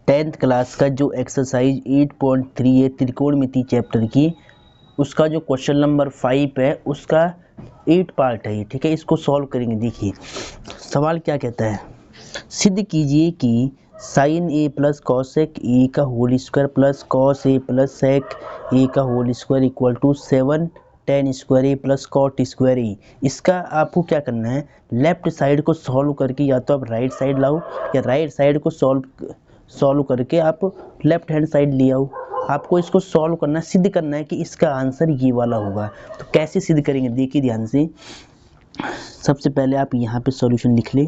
10th class का जो exercise 8.3 है त्रिकोणमिति चैप्टर की, उसका जो क्वेश्चन नंबर 5 है उसका 8 पार्ट है, ठीक है। इसको सॉल्व करेंगे। देखिए सवाल क्या कहता है, सिद्ध कीजिए कि sine A plus cosec A का whole square plus cos A plus sec A का whole square equal to 7 tan square A plus cot square A. इसका आपको क्या करना है, लेफ्ट साइड को सॉल्व करके या तो आप राइट साइड लाओ या राइट साइड को सॉल्व करके आप लेफ्ट हैंड साइड ले आओ। आपको इसको सॉल्व करना, सिद्ध करना है कि इसका आंसर ये वाला होगा। तो कैसे सिद्ध करेंगे, देखिए ध्यान से। सबसे पहले आप यहाँ पे सॉल्यूशन लिख ले,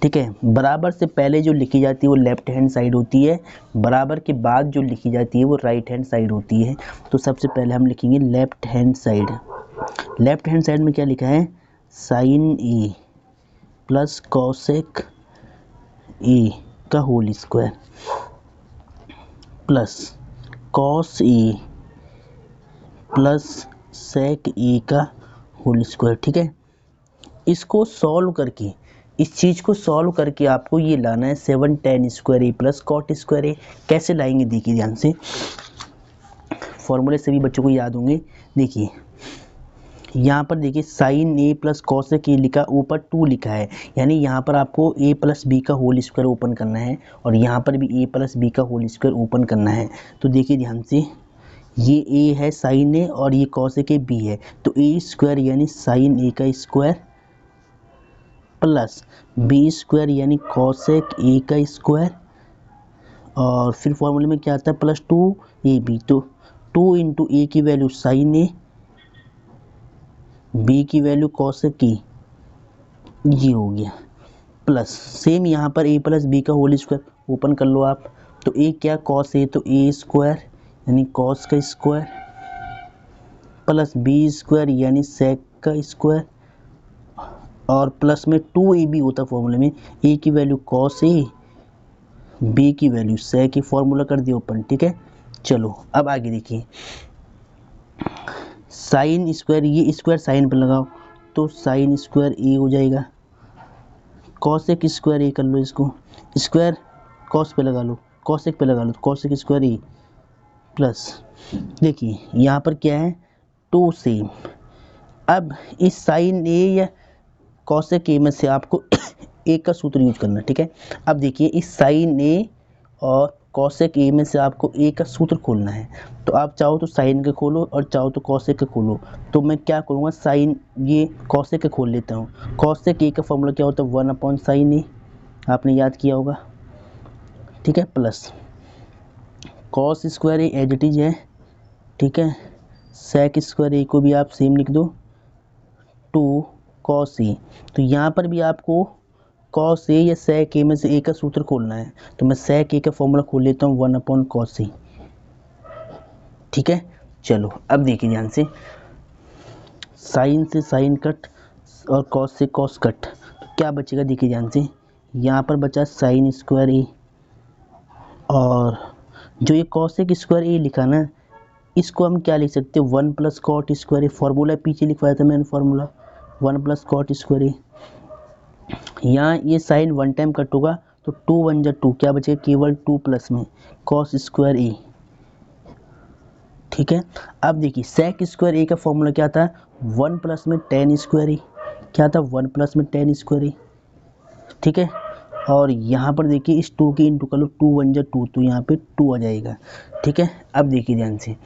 ठीक है। बराबर से पहले जो लिखी जाती है वो लेफ्ट हैंड साइड होती है, बराबर के बाद जो लिखी जाती है वो राइट हैंड साइड होती है। तो सबसे पहले हम लिखेंगे left hand side. Left hand side में क्या लिखा है, sine A plus cosec A का whole square plus cos A plus sec A का होल स्क्वायर, ठीक है। इसको सॉल्व करके, इस चीज़ को सॉल्व करके आपको ये लाना है 7 tan square A plus cot square ए। कैसे लाएंगे देखिए ध्यान से, फॉर्मूले सभी बच्चों को याद होंगे। देखिए यहाँ पर देखिए sine A plus cosec A लिखा, ऊपर 2 लिखा है, यानी यहाँ पर आपको ए प्लस बी का होल स्क्वायर ओपन करना है और यहाँ पर भी ए प्लस बी का होल स्क्वायर ओपन करना है। तो देखिए ध्यान से, ये ए है साइन ए और ये कॉसेक ए बी है, तो ए स्क्वायर यानी साइन ए का स्क्वायर प्लस बी स्क्वायर यानी कॉसेक ए का स्क्वायर, और फिर फॉर्मूले में क्या आता है प्लस 2 ए बी। तो 2 इंटू ए की वैल्यू साइन ए, बी की वैल्यू कॉसेक ए, ये हो गया, प्लस सेम यहाँ पर ए प्लस बी का होल स्क्वायर ओपन कर लो आप। तो ए क्या कॉस ए, तो ए स्क्वायर यानी कॉस का स्क्वायर प्लस बी स्क्वायर यानी सेक का स्क्वायर, और प्लस में 2 ए बी होता फॉर्मूले में, ए की वैल्यू कॉस ए, बी की वैल्यू सेक, फॉर्मूला कर दिया ओपन, ठीक है। चलो अब आगे देखिए, साइन स्क्वायर, ये स्क्वायर साइन पर लगाओ तो साइन स्क्वायर ए हो जाएगा, कॉसेक स्क्वायर ए कर लो, इसको स्क्वायर कॉस पे लगा लो, कॉसेक पे लगा लो, कॉसेक स्क्वायर ए प्लस, देखिए यहाँ पर क्या है 2 सेम। अब इस साइन ए या कॉसेक ए में से आपको एक का सूत्र यूज करना, ठीक है। अब देखिए इस साइन ए और कॉसेक ए में से आपको ए का सूत्र खोलना है। तो आप चाहो तो साइन का खोलो और चाहो तो कॉसेक का खोलो। तो मैं क्या करूँगा, साइन ये कॉसेक का खोल लेता हूँ। कॉसेक ए का फॉर्मूला क्या होता है 1/sin ए, आपने याद किया होगा, ठीक है, plus cos square A as it is है, ठीक है। सेक स्क्वायर ए को भी आप सेम लिख दो, 2 कॉस ए। तो यहाँ पर भी आपको कॉस ए या सेक ए में से ए का सूत्र खोलना है। तो मैं सेक ए का फॉर्मूला खोल लेता हूँ 1/cos ए, ठीक है। चलो अब देखिए ध्यान से, साइन से साइन कट और कॉस से कॉस कट, तो क्या बचेगा देखिए ध्यान से, यहाँ पर बचा साइन स्क्वायर ए, और जो ये कॉसेक स्क्वायर ए लिखा ना, इसको हम क्या लिख सकते हैं 1 + cot स्क्वायर ए। फॉर्मूला पीछे लिखवाया था मैंने, फॉर्मूला 1 + cot स्क्वायर ए। यहाँ ये साइन 1 टाइम कट होगा तो 2 1 जा 2, क्या बचेगा केवल 2 प्लस में कॉस स्क्वायर ए, ठीक है। अब देखिए सेक स्क्वायर ए का फॉर्मूला क्या था 1 प्लस में tan स्क्वायर ए, क्या था 1 प्लस में tan स्क्वायर ए, ठीक है। और यहाँ पर देखिए इस 2 की इंटू कर लो, 2 1 जा 2, तो यहाँ पे 2 आ जाएगा, ठीक है। अब देखिए ध्यान से,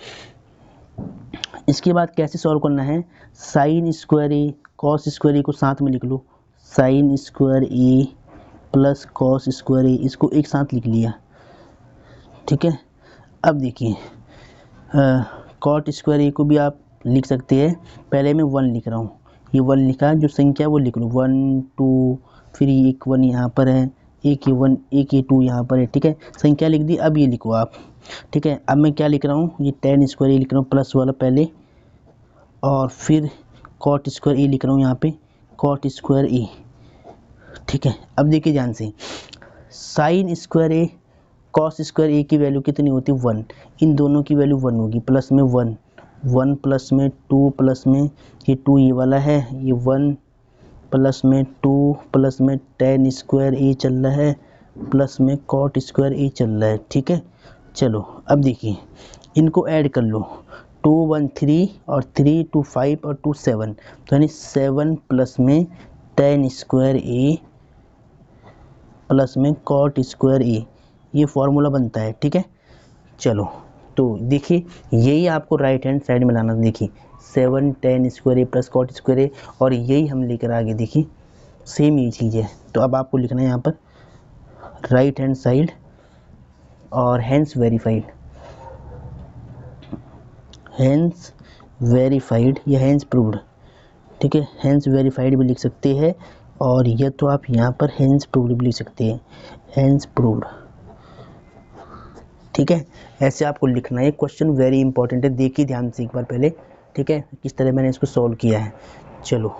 इसके बाद कैसे सॉल्व करना है, साइन स्क्वायर ए कॉस स्क्वायर ए को साथ में लिख लो, sine square A plus cos square ए, इसको एक साथ लिख लिया, ठीक है। अब देखिए कॉट स्क्वायर ए को भी आप लिख सकते हैं, पहले मैं 1 लिख रहा हूँ, ये 1 लिखा, जो संख्या वो लिख लो 1 2, फिर एक 1 यहाँ पर है, एक ये 1 एक ये 2 यहाँ पर है, ठीक है। संख्या लिख दी, अब ये लिखो आप, ठीक है। अब मैं क्या लिख रहा हूँ, ये tan स्क्वायर ए लिख रहा हूँ प्लस वाला पहले, और फिर कॉट स्क्वायर ए लिख रहा हूँ यहाँ पे, कॉट स्क्वायर ए, ठीक है। अब देखिए ध्यान से, साइन स्क्वायर ए कॉस स्क्वायर ए की वैल्यू कितनी होती है 1, इन दोनों की वैल्यू 1 होगी, प्लस में 1 1 प्लस में 2 प्लस में ये 2 ये वाला है, ये 1 प्लस में 2 प्लस में tan स्क्वायर ए चल रहा है प्लस में कॉट स्क्वायर ए चल रहा है, ठीक है। चलो अब देखिए इनको ऐड कर लो, 2 1 3 और 3 2 5 और 2 7, तो यानी 7 प्लस में टेन स्क्वायर ए प्लस में कॉट स्क्वायर ए, ये फॉर्मूला बनता है, ठीक है। चलो तो देखिए यही आपको राइट हैंड साइड में लाना, देखिए 7 ten square A plus cot square ए, और यही हम लेकर आगे देखिए सेम ये चीज़ है। तो अब आपको लिखना है यहाँ पर राइट हैंड साइड और हैंस वेरीफाइड, हैंस वेरीफाइड या हैंस प्रूव्ड, ठीक है। हैंस वेरीफाइड भी लिख सकते हैं, और यह तो आप यहाँ पर हैंस प्रूव्ड भी लिख सकते हैं, हैंस प्रूव्ड, ठीक है। ऐसे आपको लिखना है। क्वेश्चन वेरी इंपॉर्टेंट है, देखिए ध्यान से एक बार पहले, ठीक है, किस तरह मैंने इसको सॉल्व किया है। चलो